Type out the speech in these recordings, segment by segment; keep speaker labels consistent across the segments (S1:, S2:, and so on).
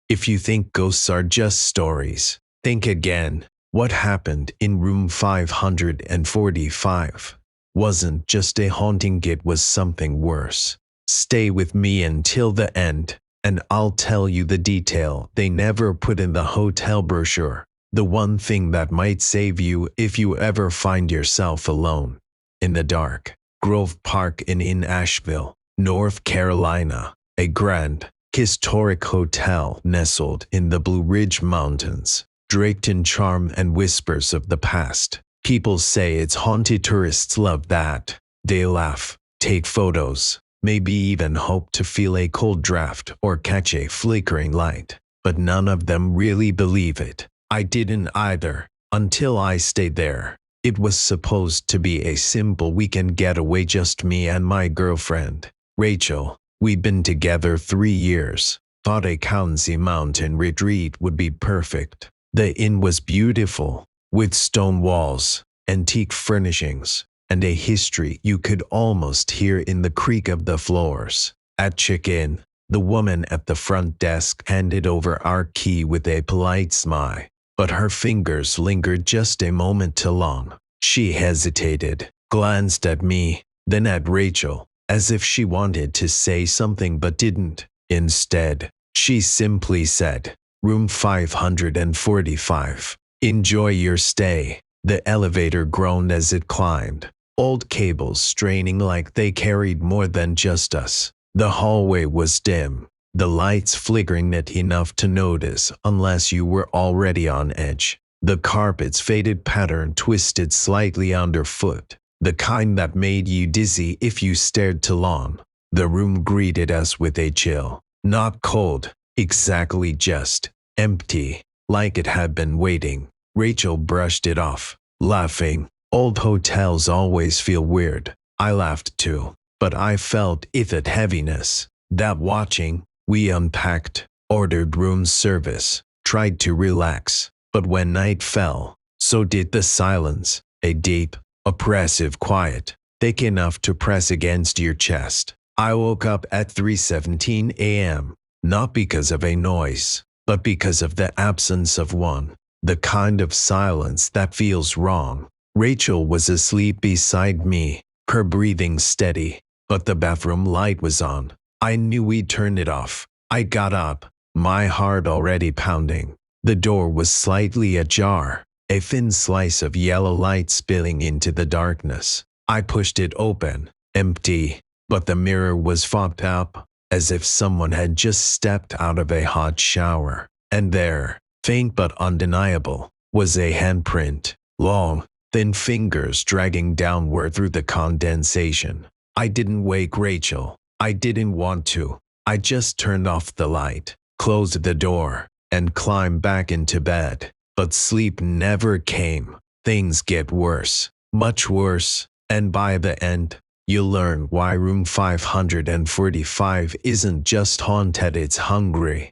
S1: If you think ghosts are just stories, think again. What happened in room 545 wasn't just a haunting, it was something worse. Stay with me until the end, and I'll tell you the detail they never put in the hotel brochure. The one thing that might save you if you ever find yourself alone in the dark. Grove Park Inn in Asheville, North Carolina, a grand, historic hotel nestled in the Blue Ridge Mountains, draped in charm and whispers of the past. People say it's haunted. Tourists love that. They laugh, take photos, maybe even hope to feel a cold draft or catch a flickering light. But none of them really believe it. I didn't either, until I stayed there. It was supposed to be a simple weekend getaway, just me and my girlfriend, Rachel. We'd been together 3 years. Thought a cozy mountain retreat would be perfect. The inn was beautiful, with stone walls, antique furnishings, and a history you could almost hear in the creak of the floors. At check-in, the woman at the front desk handed over our key with a polite smile, but her fingers lingered just a moment too long. She hesitated, glanced at me, then at Rachel, as if she wanted to say something but didn't. Instead, she simply said, "Room 545. Enjoy your stay." The elevator groaned as it climbed, old cables straining like they carried more than just us. The hallway was dim, the lights flickering not enough to notice unless you were already on edge. The carpet's faded pattern twisted slightly underfoot, the kind that made you dizzy if you stared too long. The room greeted us with a chill. Not cold, exactly, just empty, like it had been waiting. Rachel brushed it off, laughing. Old hotels always feel weird. I laughed too, but I felt that heaviness. That watching, we unpacked, ordered room service, tried to relax. But when night fell, so did the silence, a deep, oppressive quiet, thick enough to press against your chest. I woke up at 3:17 a.m., not because of a noise, but because of the absence of one, the kind of silence that feels wrong. Rachel was asleep beside me, her breathing steady, but the bathroom light was on. I knew we'd turn it off. I got up, my heart already pounding. The door was slightly ajar, a thin slice of yellow light spilling into the darkness. I pushed it open, empty, but the mirror was fogged up, as if someone had just stepped out of a hot shower. And there, faint but undeniable, was a handprint, long, thin fingers dragging downward through the condensation. I didn't wake Rachel. I didn't want to. I just turned off the light, closed the door, and climbed back into bed. But sleep never came. Things get worse, much worse, and by the end, you'll learn why room 545 isn't just haunted, it's hungry.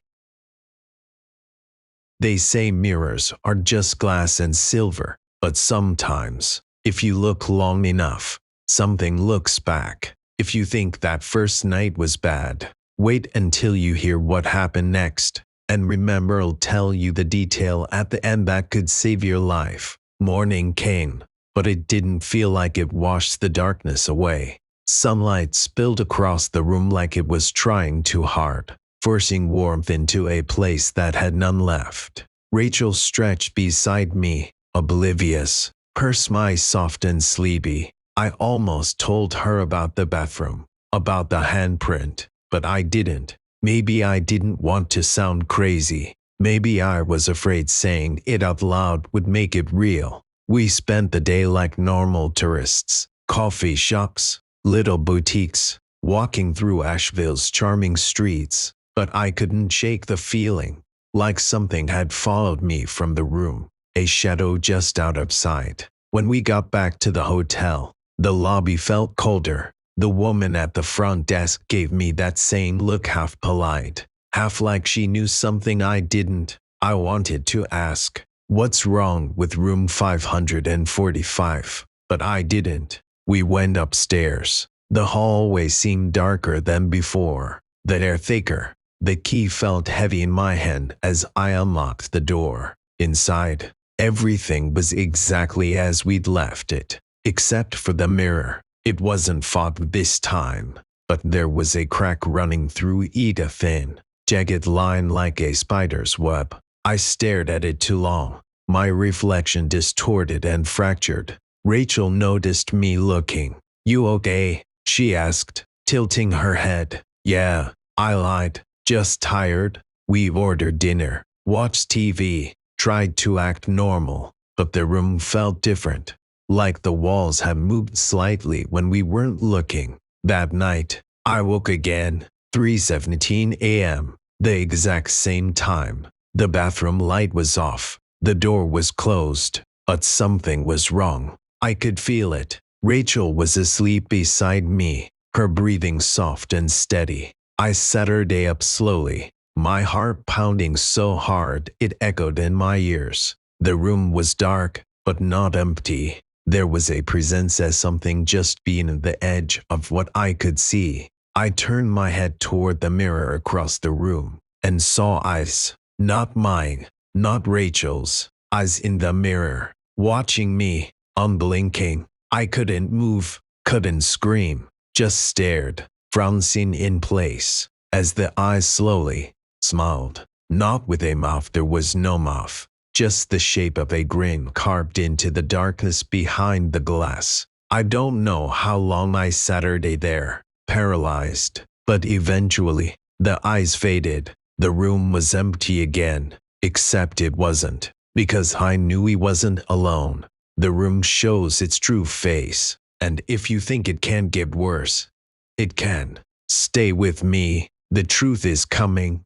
S1: They say mirrors are just glass and silver, but sometimes, if you look long enough, something looks back. If you think that first night was bad, wait until you hear what happened next. And remember, I'll tell you the detail at the end that could save your life. Morning came, but it didn't feel like it washed the darkness away. Sunlight spilled across the room like it was trying too hard, forcing warmth into a place that had none left. Rachel stretched beside me, oblivious, her smile soft and sleepy. I almost told her about the bathroom, about the handprint, but I didn't. Maybe I didn't want to sound crazy. Maybe I was afraid saying it out loud would make it real. We spent the day like normal tourists. Coffee shops, little boutiques, walking through Asheville's charming streets. But I couldn't shake the feeling, like something had followed me from the room, a shadow just out of sight. When we got back to the hotel, the lobby felt colder. The woman at the front desk gave me that same look, half polite, half like she knew something I didn't. I wanted to ask, "What's wrong with room 545?" But I didn't. We went upstairs. The hallway seemed darker than before, the air thicker, The key felt heavy in my hand as I unlocked the door. Inside, everything was exactly as we'd left it, except for the mirror. It wasn't fogged this time, but there was a crack running through it, a thin, jagged line like a spider's web. I stared at it too long, my reflection distorted and fractured. Rachel noticed me looking. "You okay?" she asked, tilting her head. "Yeah," I lied. "Just tired." We ordered dinner, watched TV, tried to act normal, but the room felt different, like the walls had moved slightly when we weren't looking. That night, I woke again, 3:17 a.m., the exact same time. The bathroom light was off, the door was closed, but something was wrong. I could feel it. Rachel was asleep beside me, her breathing soft and steady. I sat her up slowly, my heart pounding so hard it echoed in my ears. The room was dark, but not empty. There was a presence as something just beyond the edge of what I could see. I turned my head toward the mirror across the room and saw eyes, not mine, not Rachel's, eyes in the mirror, watching me, unblinking. I couldn't move, couldn't scream, just stared, frozen in place, as the eyes slowly smiled. Not with a mouth, there was no mouth, just the shape of a grin carved into the darkness behind the glass. I don't know how long I sat there, paralyzed, but eventually, the eyes faded. The room was empty again, except it wasn't, because I knew he wasn't alone. The room shows its true face, and if you think it can't get worse, it can. Stay with me, the truth is coming.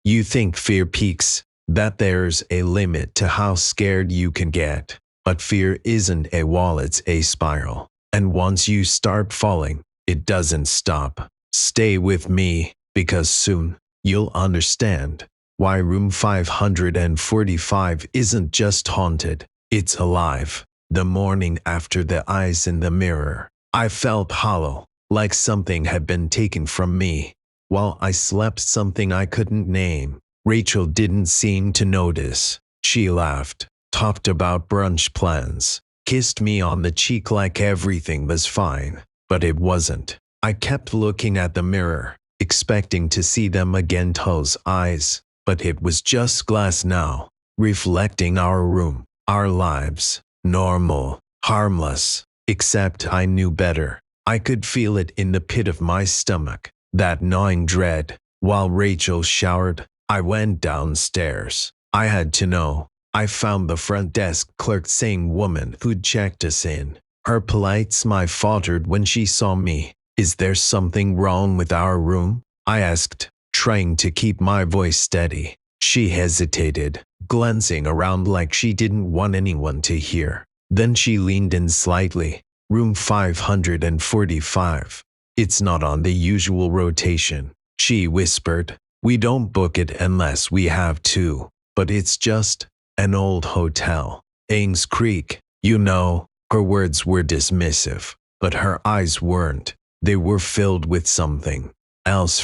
S1: You think fear peaks, that there's a limit to how scared you can get, but fear isn't a wall, it's a spiral, and once you start falling, it doesn't stop. Stay with me, because soon, you'll understand why room 545 isn't just haunted, it's alive. The morning after the eyes in the mirror, I felt hollow, like something had been taken from me. While I slept, something I couldn't name. Rachel didn't seem to notice. She laughed, talked about brunch plans, kissed me on the cheek like everything was fine, but it wasn't. I kept looking at the mirror, expecting to see them again, those eyes. But it was just glass now, reflecting our room, our lives, normal, harmless, except I knew better. I could feel it in the pit of my stomach, that gnawing dread. While Rachel showered, I went downstairs. I had to know. I found the front desk clerk, same woman who'd checked us in. Her polite smile faltered when she saw me. "Is there something wrong with our room?" I asked, trying to keep my voice steady. She hesitated, glancing around like she didn't want anyone to hear. Then she leaned in slightly. "Room 545. It's not on the usual rotation," she whispered. "We don't book it unless we have to, but it's just an old hotel. Ames Creek, you know." Her words were dismissive, but her eyes weren't. They were filled with something else.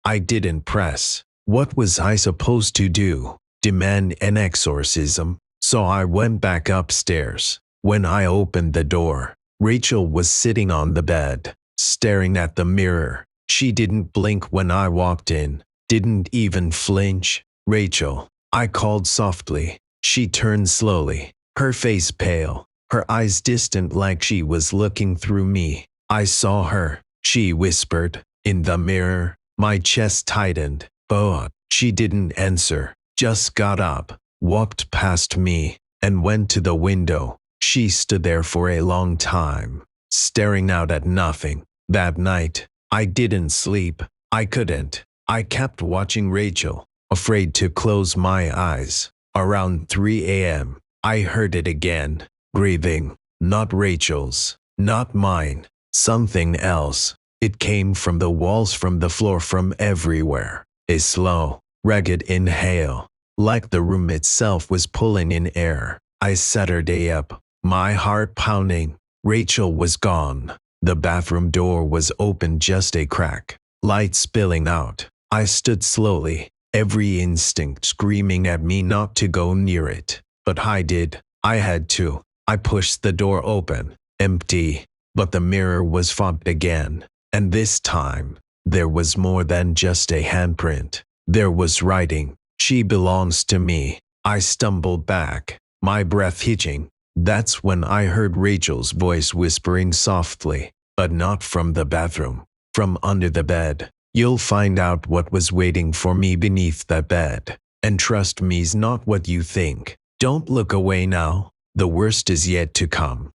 S1: I didn't press. What was I supposed to do? Demand an exorcism? So I went back upstairs. When I opened the door, Rachel was sitting on the bed, staring at the mirror. She didn't blink when I walked in, didn't even flinch. "Rachel," I called softly. She turned slowly, her face pale, her eyes distant like she was looking through me. "I saw her," she whispered, "in the mirror." My chest tightened. "Oh." She didn't answer, just got up, walked past me, and went to the window. She stood there for a long time, staring out at nothing. That night, I didn't sleep. I couldn't. I kept watching Rachel, afraid to close my eyes. Around 3 a.m., I heard it again, breathing. Not Rachel's, not mine, something else. It came from the walls, from the floor, from everywhere. A slow, ragged inhale, like the room itself was pulling in air. I sat her up, my heart pounding. Rachel was gone. The bathroom door was open, just a crack. light spilling out. I stood slowly, every instinct screaming at me not to go near it. But I did. I had to. I pushed the door open, empty, but the mirror was fogged again. And this time, there was more than just a handprint. There was writing. She belongs to me. I stumbled back, my breath hitching. That's when I heard Rachel's voice whispering softly, but not from the bathroom, from under the bed. You'll find out what was waiting for me beneath that bed. And trust me's not what you think. Don't look away now. The worst is yet to come.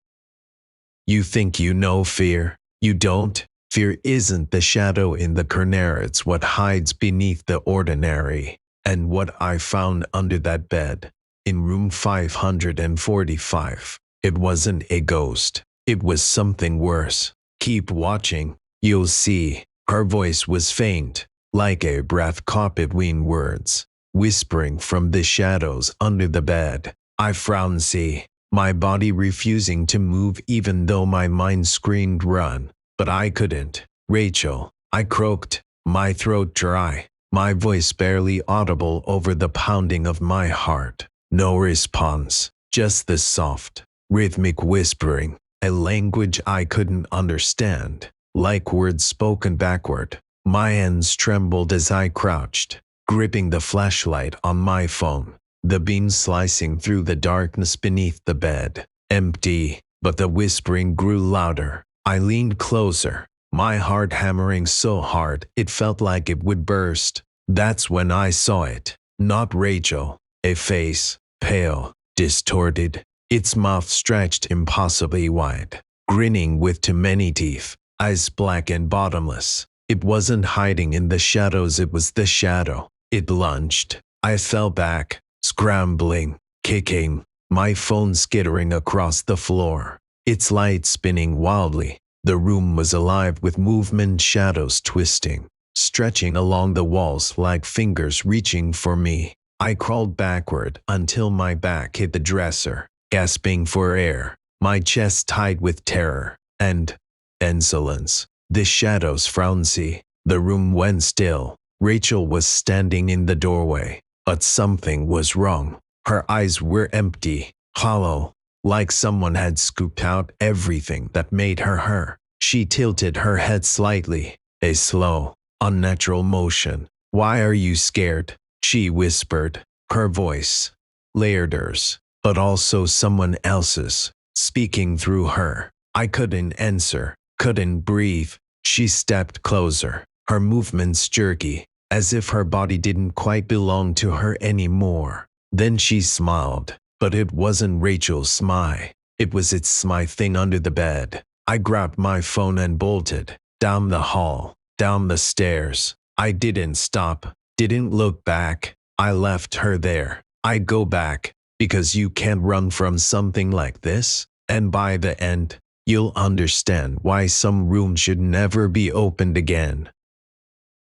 S1: You think you know fear. You don't. Fear isn't the shadow in the corner, it's what hides beneath the ordinary. And what I found under that bed, in room 545, it wasn't a ghost. It was something worse. Keep watching. You'll see. Her voice was faint, like a breath caught between words, whispering from the shadows under the bed. I frowned, see, my body refusing to move even though my mind screamed run. But I couldn't. Rachel, I croaked, my throat dry, my voice barely audible over the pounding of my heart. No response, just the soft, rhythmic whispering, a language I couldn't understand, like words spoken backward. My hands trembled as I crouched, gripping the flashlight on my phone, the beam slicing through the darkness beneath the bed. Empty, but the whispering grew louder. I leaned closer, my heart hammering so hard it felt like it would burst. That's when I saw it. Not Rachel. A face, pale, distorted, its mouth stretched impossibly wide, grinning with too many teeth, eyes black and bottomless. It wasn't hiding in the shadows, it was the shadow. It lunged. I fell back, scrambling, kicking, my phone skittering across the floor, its light spinning wildly. The room was alive with movement, shadows twisting, stretching along the walls like fingers reaching for me. I crawled backward until my back hit the dresser, gasping for air, my chest tight with terror and insolence. The shadows frowned, see. The room went still. Rachel was standing in the doorway, but something was wrong. Her eyes were empty, hollow, like someone had scooped out everything that made her her. She tilted her head slightly, a slow, unnatural motion. "Why are you scared?" she whispered, her voice, Laerder's, but also someone else's, speaking through her. I couldn't answer, couldn't breathe. She stepped closer, her movements jerky, as if her body didn't quite belong to her anymore. Then she smiled, but it wasn't Rachel's smile. It was its smile thing under the bed. I grabbed my phone and bolted, down the hall, down the stairs. I didn't stop, didn't look back. I left her there. I'd go back, because you can't run from something like this, and by the end, you'll understand why some rooms should never be opened again.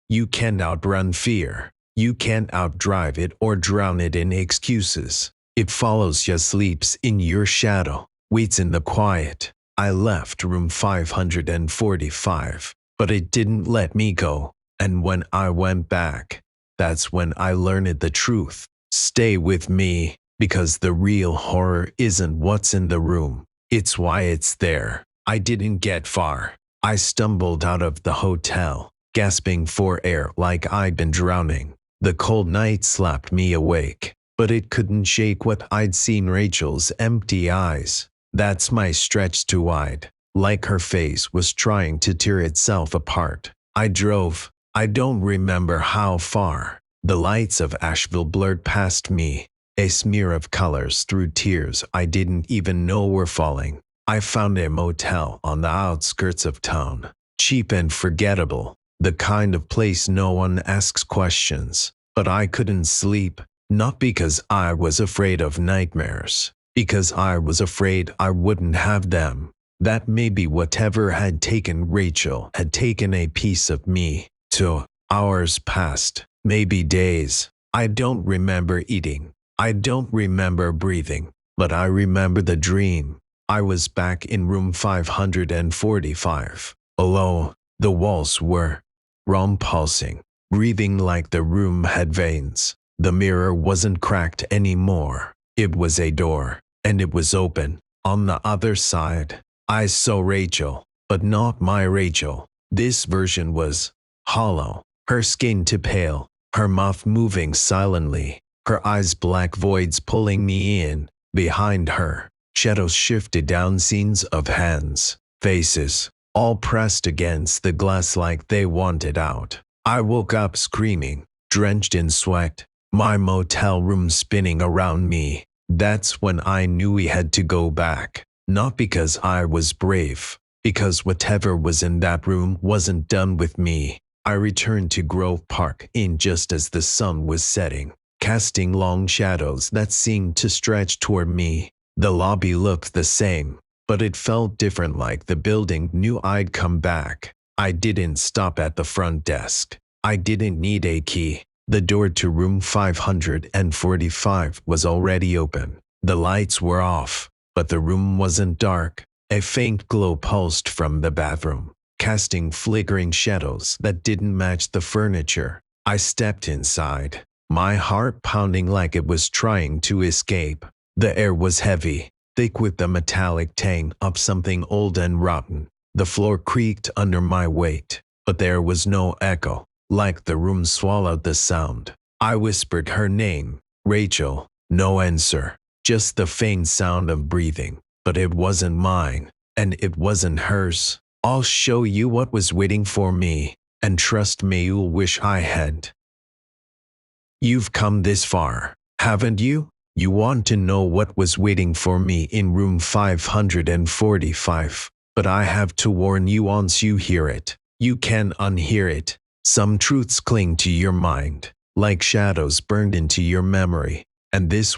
S1: You can't outrun fear. You can't outdrive it or drown it in excuses. It follows you, sleeps in your shadow, waits in the quiet. I left room 545, but it didn't let me go. And when I went back, that's when I learned the truth. Stay with me, because the real horror isn't what's in the room. It's why it's there. I didn't get far. I stumbled out of the hotel, gasping for air like I'd been drowning. The cold night slapped me awake, but it couldn't shake what I'd seen: Rachel's empty eyes. That's my stretched too wide, like her face was trying to tear itself apart. I drove. I don't remember how far. The lights of Asheville blurred past me, a smear of colors through tears I didn't even know were falling. I found a motel on the outskirts of town, cheap and forgettable, the kind of place no one asks questions. But I couldn't sleep, not because I was afraid of nightmares, because I was afraid I wouldn't have them. That maybe whatever had taken Rachel had taken a piece of me. 2 hours passed, maybe days. I don't remember eating. I don't remember breathing, but I remember the dream. I was back in room 545, alone. The walls were wrong pulsing, breathing like the room had veins. The mirror wasn't cracked anymore. It was a door, and it was open. On the other side, I saw Rachel, but not my Rachel. This version was hollow, her skin too pale, her mouth moving silently, her eyes black voids pulling me in. Behind her, shadows shifted down scenes of hands, faces, all pressed against the glass like they wanted out. I woke up screaming, drenched in sweat, my motel room spinning around me. That's when I knew we had to go back. Not because I was brave, because whatever was in that room wasn't done with me. I returned to Grove Park Inn just as the sun was setting, casting long shadows that seemed to stretch toward me. The lobby looked the same, but it felt different, like the building knew I'd come back. I didn't stop at the front desk. I didn't need a key. The door to room 545 was already open. The lights were off, but the room wasn't dark. A faint glow pulsed from the bathroom, casting flickering shadows that didn't match the furniture. I stepped inside, my heart pounding like it was trying to escape. The air was heavy, thick with the metallic tang of something old and rotten. The floor creaked under my weight, but there was no echo, like the room swallowed the sound. I whispered her name, Rachel. No answer, just the faint sound of breathing. But it wasn't mine, and it wasn't hers. I'll show you what was waiting for me, and trust me, you'll wish I had. You've come this far, haven't you? You want to know what was waiting for me in room 545. But I have to warn you, once you hear it, you can unhear it. Some truths cling to your mind, like shadows burned into your memory. And this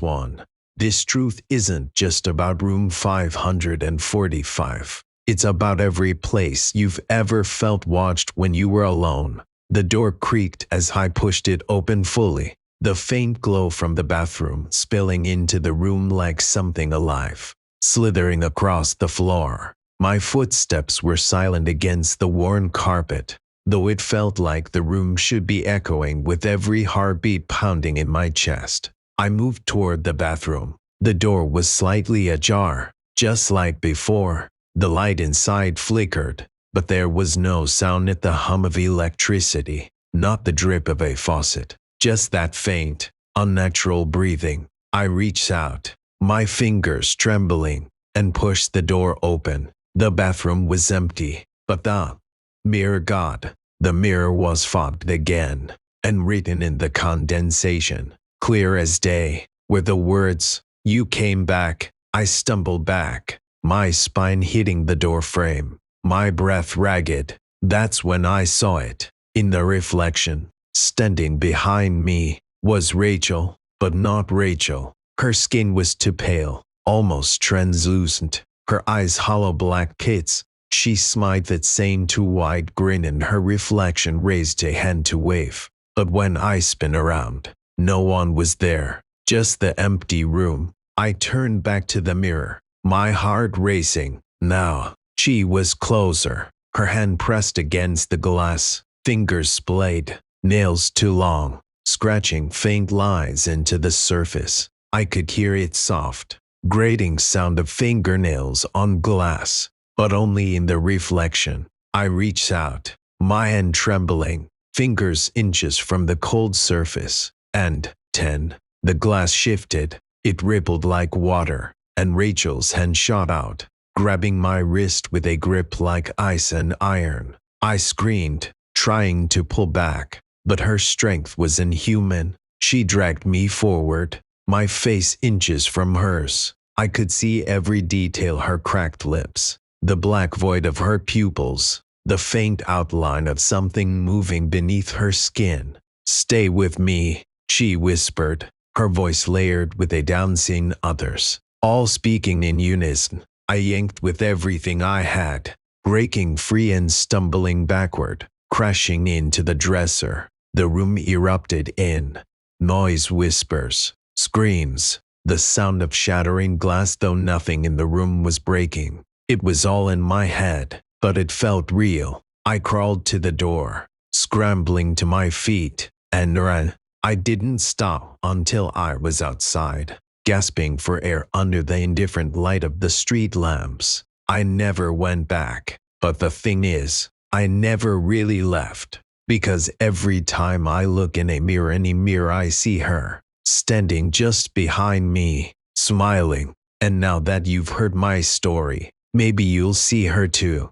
S1: truth isn't just about room 545. It's about every place you've ever felt watched when you were alone. The door creaked as I pushed it open fully, the faint glow from the bathroom spilling into the room like something alive, slithering across the floor. My footsteps were silent against the worn carpet, though it felt like the room should be echoing with every heartbeat pounding in my chest. I moved toward the bathroom. The door was slightly ajar, just like before. The light inside flickered, but there was no sound, not the hum of electricity, not the drip of a faucet, just that faint, unnatural breathing. I reached out, my fingers trembling, and pushed the door open. The bathroom was empty, but the mirror was fogged again, and written in the condensation, clear as day, were the words, "You came back." I stumbled back, my spine hitting the door frame, my breath ragged. That's when I saw it. In the reflection, standing behind me, was Rachel, but not Rachel. Her skin was too pale, almost translucent, her eyes hollow black pits. She smiled that same too wide grin, and her reflection raised a hand to wave. But when I spun around, no one was there, just the empty room. I turned back to the mirror, my heart racing. Now, she was closer, her hand pressed against the glass, fingers splayed, nails too long, scratching faint lines into the surface. I could hear its soft, grating sound of fingernails on glass, but only in the reflection. I reached out, my hand trembling, fingers inches from the cold surface, and, the glass shifted. It rippled like water, and Rachel's hand shot out, grabbing my wrist with a grip like ice and iron. I screamed, trying to pull back, but her strength was inhuman. She dragged me forward, my face inches from hers. I could see every detail: her cracked lips, the black void of her pupils, the faint outline of something moving beneath her skin. "Stay with me," she whispered, her voice layered with a downseeing others, all speaking in unison. I yanked with everything I had, breaking free and stumbling backward, crashing into the dresser. The room erupted in noise, whispers, screams, the sound of shattering glass, though nothing in the room was breaking. It was all in my head, but it felt real. I crawled to the door, scrambling to my feet, and ran. I didn't stop until I was outside, gasping for air under the indifferent light of the street lamps. I never went back, but the thing is, I never really left, because every time I look in a mirror I see her, standing just behind me, smiling. And now that you've heard my story, maybe you'll see her too.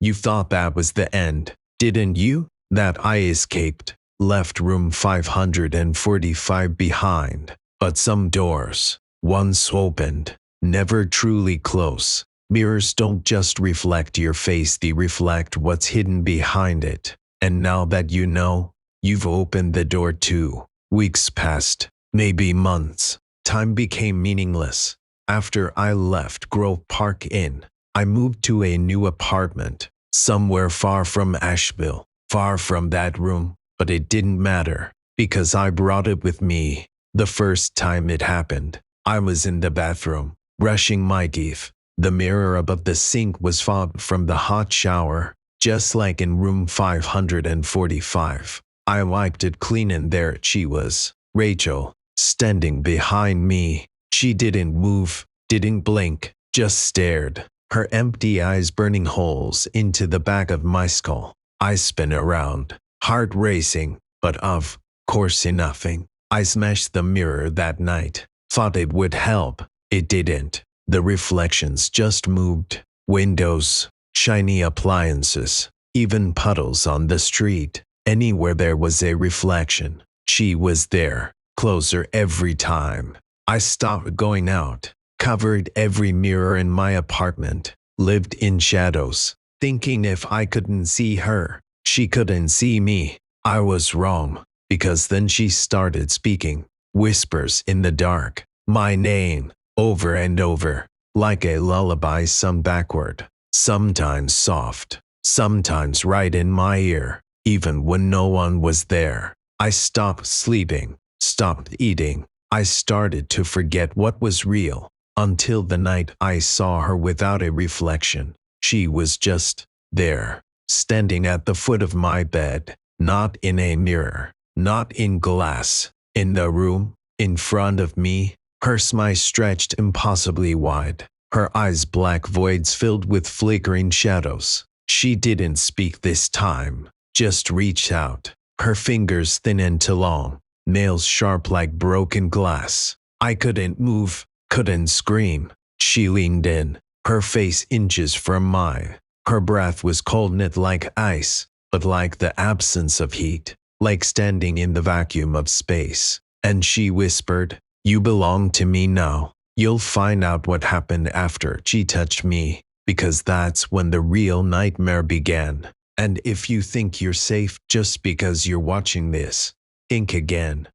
S1: You thought that was the end, didn't you? That I escaped, left room 545 behind. But some doors, once opened, never truly close. Mirrors don't just reflect your face, they reflect what's hidden behind it. And now that you know, you've opened the door too. Weeks passed, maybe months. Time became meaningless. After I left Grove Park Inn, I moved to a new apartment, somewhere far from Asheville, far from that room, but it didn't matter, because I brought it with me. The first time it happened, I was in the bathroom, brushing my teeth. The mirror above the sink was fogged from the hot shower, just like in room 545. I wiped it clean and there she was, Rachel, standing behind me. She didn't move, didn't blink, just stared, her empty eyes burning holes into the back of my skull. I spun around, heart racing, but of course nothing. I smashed the mirror that night, thought it would help. It didn't. The reflections just moved. Windows, shiny appliances, even puddles on the street. Anywhere there was a reflection, she was there, closer every time. I stopped going out, covered every mirror in my apartment, lived in shadows, thinking if I couldn't see her, she couldn't see me. I was wrong, because then she started speaking, whispers in the dark, my name, over and over, like a lullaby sung backward, sometimes soft, sometimes right in my ear, even when no one was there. I stopped sleeping, stopped eating. I started to forget what was real, until the night I saw her without a reflection. She was just there, standing at the foot of my bed, not in a mirror, not in glass, in the room, in front of me. Her smile stretched impossibly wide, her eyes black voids filled with flickering shadows. She didn't speak this time, just reached out, her fingers thin and long, nails sharp like broken glass. I couldn't move, couldn't scream. She leaned in, her face inches from mine. Her breath was cold knit like ice, but like the absence of heat, like standing in the vacuum of space. And she whispered, "You belong to me now. You'll find out what happened after she touched me, because that's when the real nightmare began. And if you think you're safe just because you're watching this, think again.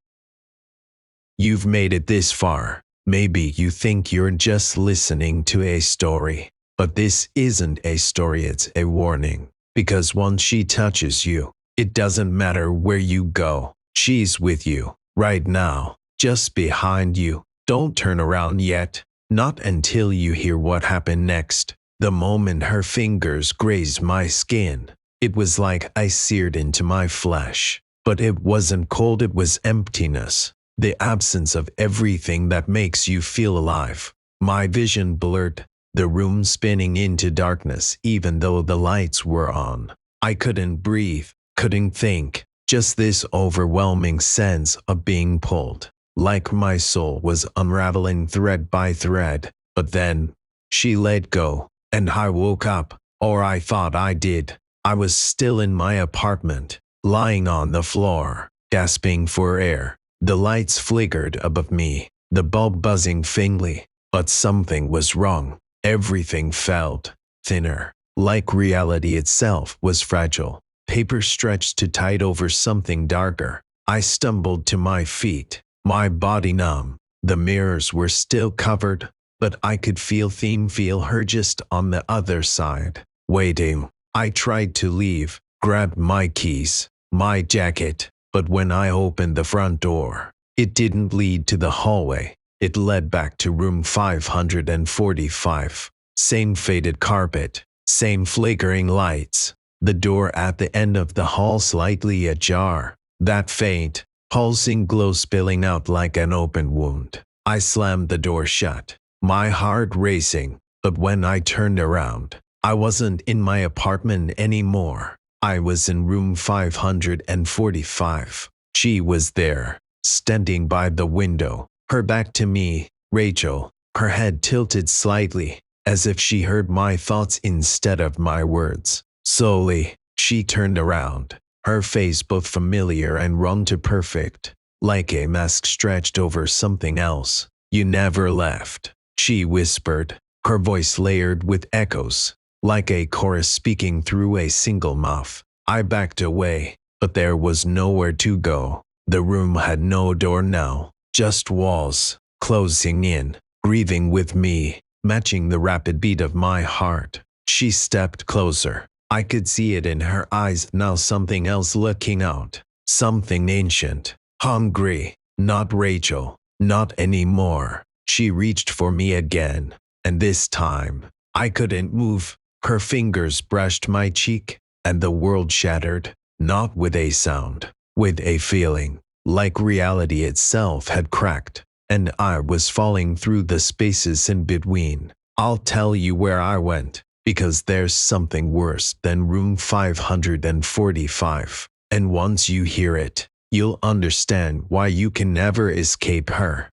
S1: You've made it this far. Maybe you think you're just listening to a story, but this isn't a story, it's a warning. Because once she touches you, it doesn't matter where you go. She's with you, right now, just behind you. Don't turn around yet, not until you hear what happened next." The moment her fingers grazed my skin, it was like ice seared into my flesh. But it wasn't cold, it was emptiness. The absence of everything that makes you feel alive. My vision blurred, the room spinning into darkness even though the lights were on. I couldn't breathe, couldn't think, just this overwhelming sense of being pulled, like my soul was unraveling thread by thread. But then, she let go, and I woke up, or I thought I did. I was still in my apartment, lying on the floor, gasping for air. The lights flickered above me, the bulb buzzing faintly, but something was wrong. Everything felt thinner, like reality itself was fragile. Paper stretched too tight over something darker. I stumbled to my feet, my body numb. The mirrors were still covered, but I could feel her just on the other side, waiting. I tried to leave, grabbed my keys, my jacket, but when I opened the front door, it didn't lead to the hallway. It led back to room 545. Same faded carpet, same flickering lights, the door at the end of the hall slightly ajar, that faint, pulsing glow spilling out like an open wound. I slammed the door shut, my heart racing, but when I turned around, I wasn't in my apartment anymore. I was in room 545. She was there, standing by the window, her back to me, Rachel, her head tilted slightly, as if she heard my thoughts instead of my words. Slowly, she turned around, her face both familiar and wrung to perfect, like a mask stretched over something else. "You never left," she whispered, her voice layered with echoes, like a chorus speaking through a single mouth. I backed away, but there was nowhere to go. The room had no door now, just walls, closing in, breathing with me, matching the rapid beat of my heart. She stepped closer. I could see it in her eyes now, something else looking out, something ancient, hungry. Not Rachel, not anymore. She reached for me again, and this time, I couldn't move. Her fingers brushed my cheek, and the world shattered, not with a sound, with a feeling, like reality itself had cracked, and I was falling through the spaces in between. I'll tell you where I went, because there's something worse than room 545, and once you hear it, you'll understand why you can never escape her.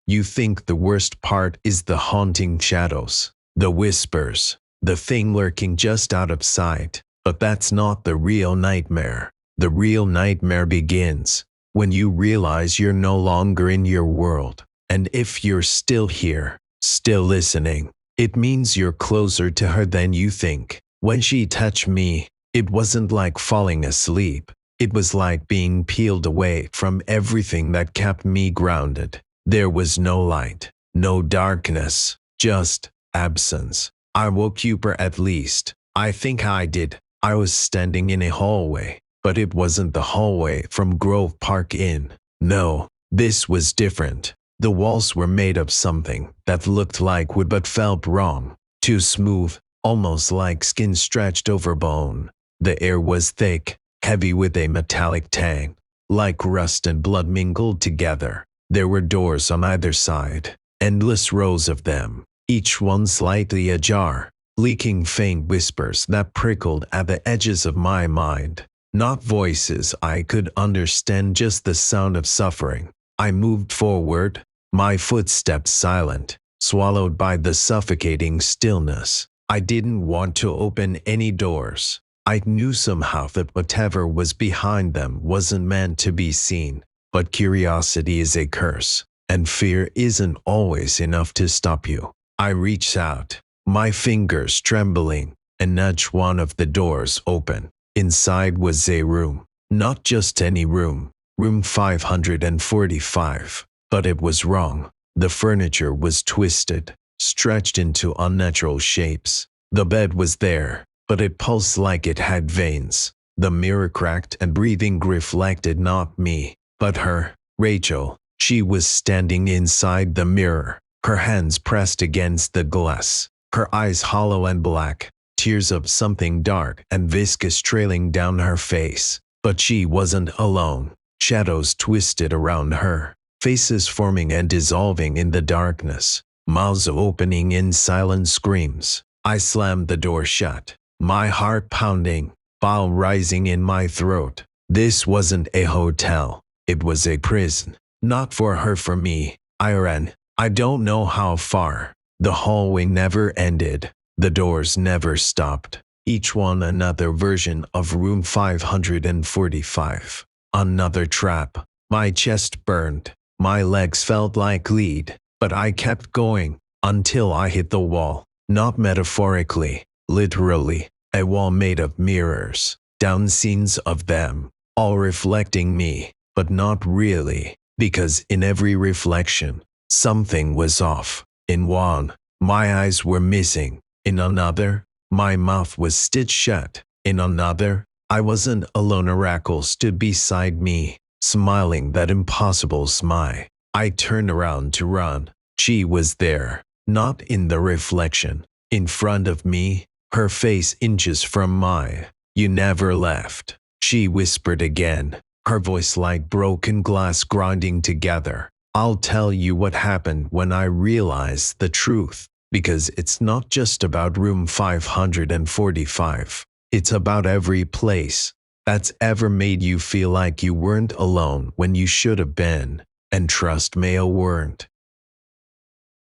S1: You think the worst part is the haunting shadows, the whispers, the thing lurking just out of sight, but that's not the real nightmare. The real nightmare begins when you realize you're no longer in your world, and if you're still here, still listening, it means you're closer to her than you think. When she touched me, it wasn't like falling asleep. It was like being peeled away from everything that kept me grounded. There was no light, no darkness, just absence. I woke you, or at least, I think I did. I was standing in a hallway, but it wasn't the hallway from Grove Park Inn. No, this was different. The walls were made of something that looked like wood but felt wrong, too smooth, almost like skin stretched over bone. The air was thick, heavy with a metallic tang, like rust and blood mingled together. There were doors on either side, endless rows of them, each one slightly ajar, leaking faint whispers that prickled at the edges of my mind. Not voices I could understand, just the sound of suffering. I moved forward, my footsteps silent, swallowed by the suffocating stillness. I didn't want to open any doors. I knew somehow that whatever was behind them wasn't meant to be seen. But curiosity is a curse, and fear isn't always enough to stop you. I reached out, my fingers trembling, and nudged one of the doors open. Inside was a room, not just any room, room 545. But it was wrong. The furniture was twisted, stretched into unnatural shapes. The bed was there, but it pulsed like it had veins. The mirror cracked, and breathing reflected not me, but her, Rachel. She was standing inside the mirror, her hands pressed against the glass, her eyes hollow and black, tears of something dark and viscous trailing down her face. But she wasn't alone. Shadows twisted around her, faces forming and dissolving in the darkness, mouths opening in silent screams. I slammed the door shut, my heart pounding, bile rising in my throat. This wasn't a hotel. It was a prison. Not for her, for me. I ran. I don't know how far. The hallway never ended. The doors never stopped. Each one another version of room 545. Another trap. My chest burned. My legs felt like lead. But I kept going until I hit the wall. Not metaphorically. Literally. A wall made of mirrors. Down scenes of them. All reflecting me. But not really, because in every reflection, something was off. In one, my eyes were missing. In another, my mouth was stitched shut. In another, I wasn't alone. Oracle stood beside me, smiling that impossible smile. I turned around to run. She was there, not in the reflection. In front of me, her face inches from mine. You never left, she whispered again, her voice like broken glass grinding together. I'll tell you what happened when I realized the truth, because it's not just about room 545. It's about every place that's ever made you feel like you weren't alone when you should have been, and trust me, you weren't.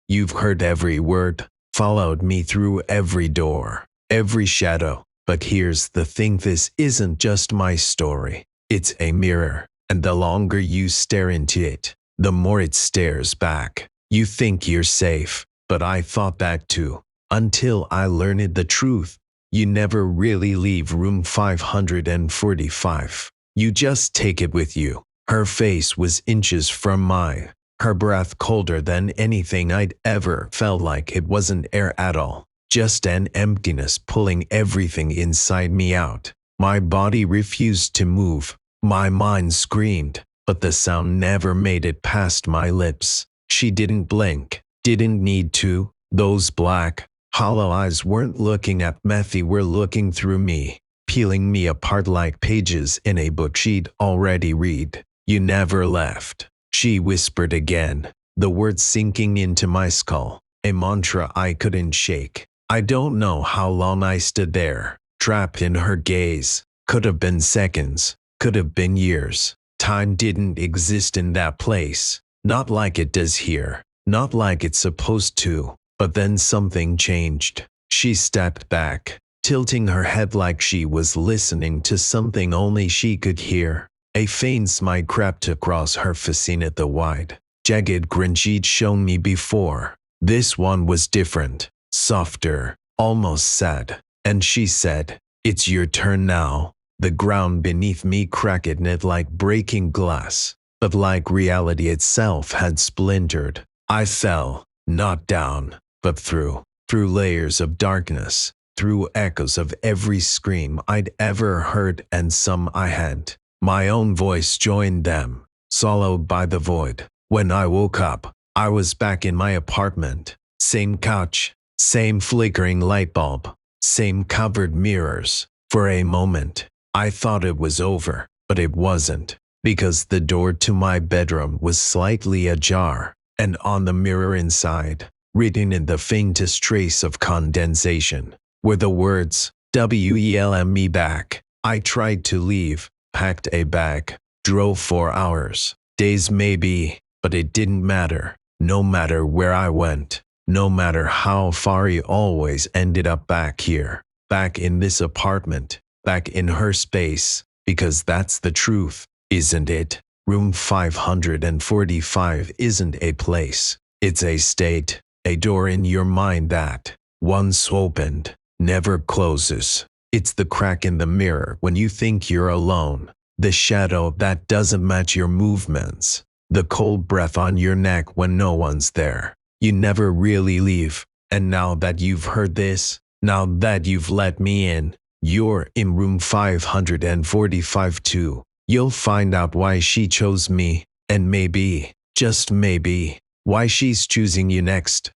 S1: You've heard every word, followed me through every door, every shadow, but here's the thing, this isn't just my story. It's a mirror, and the longer you stare into it, the more it stares back. You think you're safe, but I thought that too, until I learned the truth. You never really leave room 545. You just take it with you. Her face was inches from mine, her breath colder than anything I'd ever felt, like it wasn't air at all, just an emptiness pulling everything inside me out. My body refused to move. My mind screamed, but the sound never made it past my lips. She didn't blink, didn't need to. Those black, hollow eyes weren't looking at me, they were looking through me, peeling me apart like pages in a book she'd already read. You never left, she whispered again, the words sinking into my skull, a mantra I couldn't shake. I don't know how long I stood there, trapped in her gaze. Could have been seconds, could have been years. Time didn't exist in that place, not like it does here, not like it's supposed to. But then something changed. She stepped back, tilting her head like she was listening to something only she could hear. A faint smile crept across her face at the wide, jagged grin she'd shown me before. This one was different, softer, almost sad. And she said, "It's your turn now." The ground beneath me cracked it like breaking glass, but like reality itself had splintered. I fell, not down, but through layers of darkness, through echoes of every scream I'd ever heard, and some I hadn't. My own voice joined them, swallowed by the void. When I woke up, I was back in my apartment. Same couch, same flickering light bulb, same covered mirrors. For a moment, I thought it was over, but it wasn't, because the door to my bedroom was slightly ajar, and on the mirror inside, written in the faintest trace of condensation, were the words, "WELM me back." I tried to leave, packed a bag, drove for hours, days maybe, but it didn't matter. No matter where I went, no matter how far, I always ended up back here, back in this apartment, back in her space, because that's the truth, isn't it? Room 545 isn't a place, it's a state. A door in your mind that, once opened, never closes. It's the crack in the mirror when you think you're alone, the shadow that doesn't match your movements, the cold breath on your neck when no one's there. You never really leave, and now that you've heard this, now that you've let me in, you're in room 545 too. You'll find out why she chose me, and maybe, just maybe, why she's choosing you next.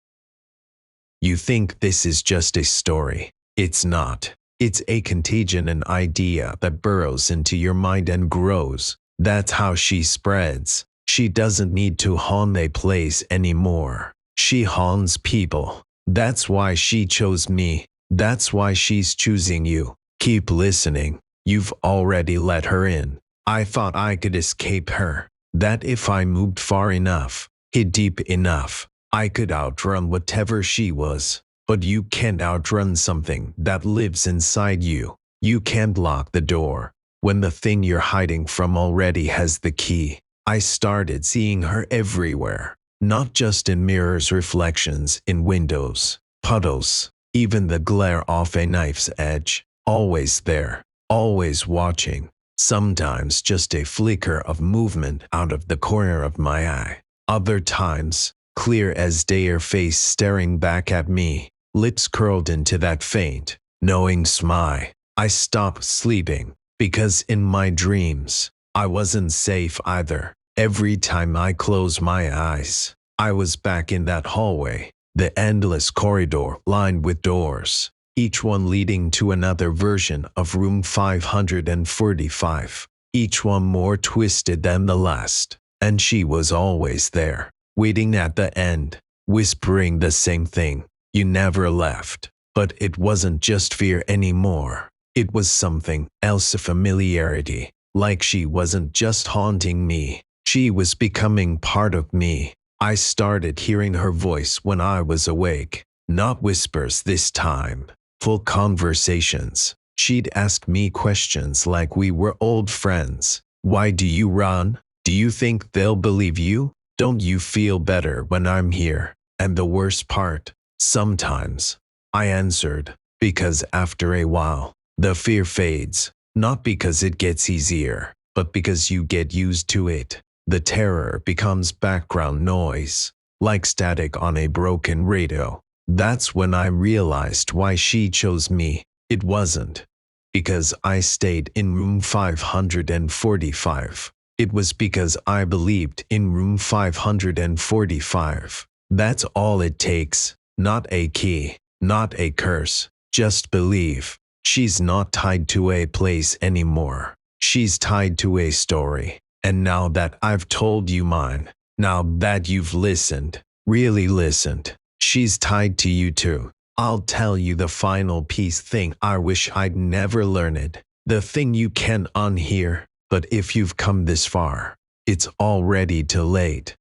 S1: You think this is just a story. It's not. It's a contagion, an idea that burrows into your mind and grows. That's how she spreads. She doesn't need to haunt a place anymore. She haunts people. That's why she chose me. That's why she's choosing you. Keep listening. You've already let her in. I thought I could escape her. That if I moved far enough, hid deep enough, I could outrun whatever she was. But you can't outrun something that lives inside you. You can't lock the door when the thing you're hiding from already has the key. I started seeing her everywhere, not just in mirrors, reflections in windows, puddles, even the glare off a knife's edge. Always there, always watching. Sometimes just a flicker of movement out of the corner of my eye. Other times, clear as day, her face staring back at me, lips curled into that faint, knowing smile. I stopped sleeping, because in my dreams, I wasn't safe either. Every time I closed my eyes, I was back in that hallway, the endless corridor lined with doors, each one leading to another version of room 545, each one more twisted than the last. And she was always there, waiting at the end, whispering the same thing. You never left. But it wasn't just fear anymore. It was something else, a familiarity. Like she wasn't just haunting me. She was becoming part of me. I started hearing her voice when I was awake. Not whispers this time. Full conversations. She'd ask me questions like we were old friends. Why do you run? Do you think they'll believe you? Don't you feel better when I'm here? And the worst part, sometimes, I answered, because after a while, the fear fades, not because it gets easier, but because you get used to it. The terror becomes background noise, like static on a broken radio. That's when I realized why she chose me. It wasn't because I stayed in room 545. It was because I believed in room 545. That's all it takes. Not a key, not a curse, just believe. She's not tied to a place anymore. She's tied to a story. And now that I've told you mine, now that you've listened, really listened, she's tied to you too. I'll tell you the final piece thing I wish I'd never learned. The thing you can unhear, but if you've come this far, it's already too late.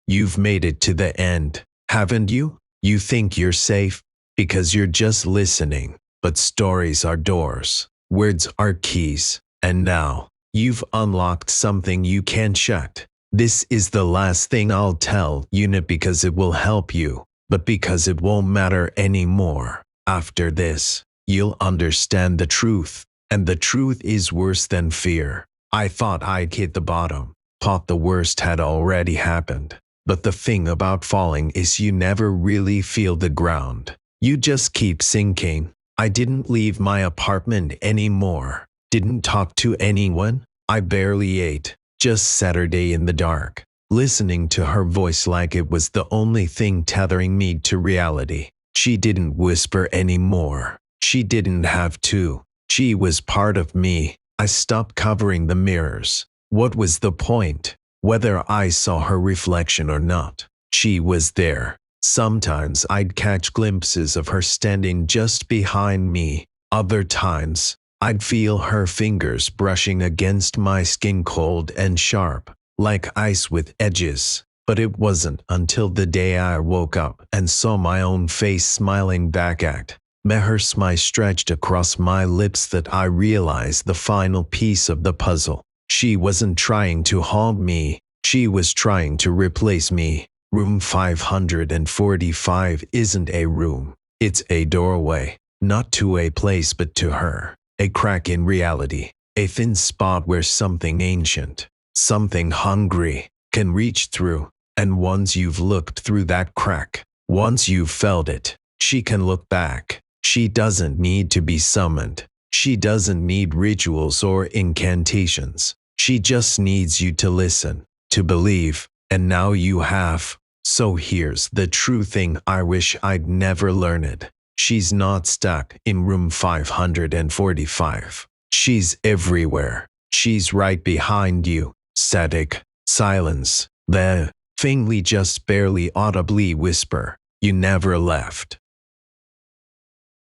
S1: You've made it to the end, haven't you? You think you're safe because you're just listening, but stories are doors, words are keys, and now you've unlocked something you can't shut. This is the last thing I'll tell you, not because it will help you, but because it won't matter anymore. After this, you'll understand the truth, and the truth is worse than fear. I thought I'd hit the bottom, thought the worst had already happened. But the thing about falling is you never really feel the ground. You just keep sinking. I didn't leave my apartment anymore. Didn't talk to anyone. I barely ate. Just Saturday in the dark, listening to her voice like it was the only thing tethering me to reality. She didn't whisper anymore. She didn't have to. She was part of me. I stopped covering the mirrors. What was the point? Whether I saw her reflection or not, she was there. Sometimes I'd catch glimpses of her standing just behind me. Other times, I'd feel her fingers brushing against my skin, cold and sharp, like ice with edges. But it wasn't until the day I woke up and saw my own face smiling back at me, her smile stretched across my lips, that I realized the final piece of the puzzle. She wasn't trying to haunt me, she was trying to replace me. Room 545 isn't a room, it's a doorway, not to a place but to her. A crack in reality, a thin spot where something ancient, something hungry, can reach through. And once you've looked through that crack, once you've felt it, she can look back. She doesn't need to be summoned. She doesn't need rituals or incantations. She just needs you to listen, to believe, and now you have. So here's the true thing I wish I'd never learned. She's not stuck in room 545. She's everywhere. She's right behind you. Static, silence, the faintly, just barely audibly whisper, "You never left."